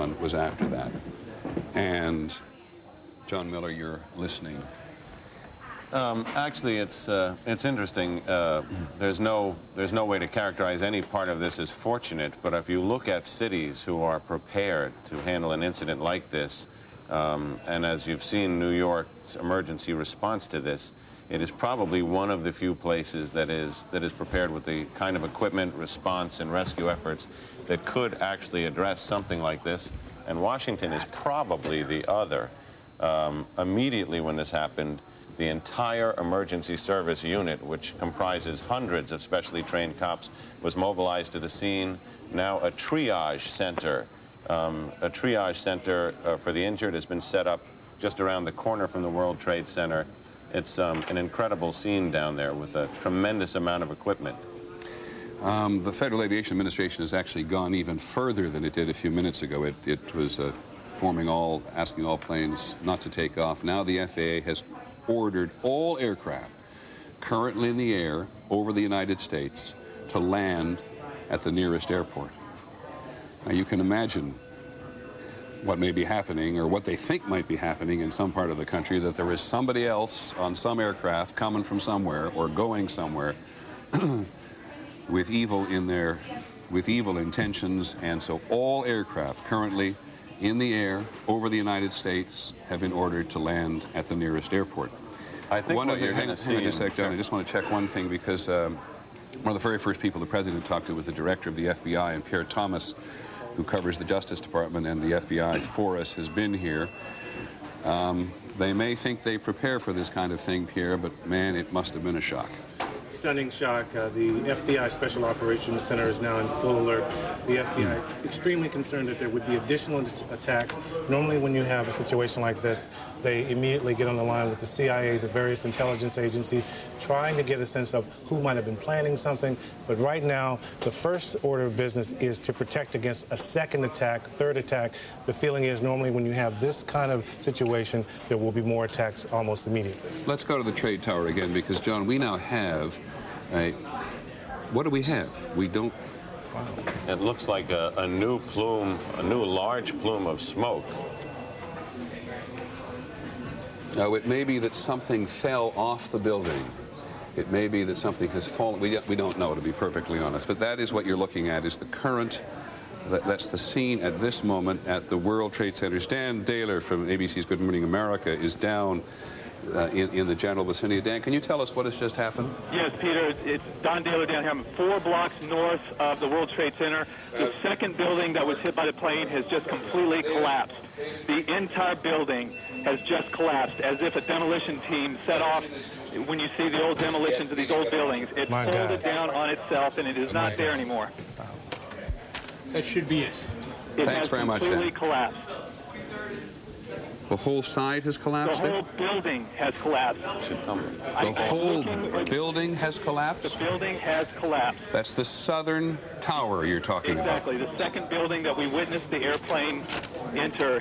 everyone was after that. And John Miller, you're listening. Actually, it's interesting. There's no way to characterize any part of this as fortunate, but if you look at cities who are prepared to handle an incident like this, and as you've seen New York's emergency response to this, it is probably one of the few places that is prepared with the kind of equipment, response, and rescue efforts that could actually address something like this. And Washington is probably the other. Immediately when this happened, the entire emergency service unit, which comprises hundreds of specially trained cops, was mobilized to the scene. Now a triage center for the injured has been set up just around the corner from the World Trade Center. It's an incredible scene down there with a tremendous amount of equipment. The Federal Aviation Administration has actually gone even further than it did a few minutes ago. It was asking all planes not to take off. Now the FAA has ordered all aircraft currently in the air over the United States to land at the nearest airport. Now you can imagine what may be happening, or what they think might be happening in some part of the country, that there is somebody else on some aircraft coming from somewhere or going somewhere with evil intentions. And so all aircraft currently in the air over the United States have been ordered to land at the nearest airport. I think what you're going to see... Hang on just a sec, John. I just want to check one thing, because one of the very first people the President talked to was the director of the FBI, and Pierre Thomas, who covers the Justice Department and the FBI for us, has been here. They may think they prepare for this kind of thing, Pierre, but man, it must have been a shock. Stunning shock. The FBI Special Operations Center is now in full alert. The FBI extremely concerned that there would be additional attacks. Normally when you have a situation like this, they immediately get on the line with the CIA, the various intelligence agencies, trying to get a sense of who might have been planning something. But right now, the first order of business is to protect against a second attack, third attack. The feeling is normally when you have this kind of situation, there will be more attacks almost immediately. Let's go to the Trade Tower again, because, John, we now have what do we have? We don't... Wow. It looks like a new large plume of smoke. Now, it may be that something fell off the building. It may be that something has fallen. We don't know, to be perfectly honest. But that is what you're looking at, is the current... That's the scene at this moment at the World Trade Center. Dan Dahler from ABC's Good Morning America is down in the general vicinity. Dan, can you tell us what has just happened? Yes, Peter, it's Don Dahler down here. I'm 4 blocks north of the World Trade Center. The second building that was hit by the plane has just completely collapsed. The entire building has just collapsed, as if a demolition team set off. When you see the old demolitions of these old buildings, it folded down on itself, and it is not there anymore. That should be it. Thanks very much, Dan. It has completely collapsed. The whole side has collapsed? The whole building has collapsed. The whole building has collapsed? The building has collapsed. That's the southern tower you're talking about. Exactly. The second building that we witnessed the airplane enter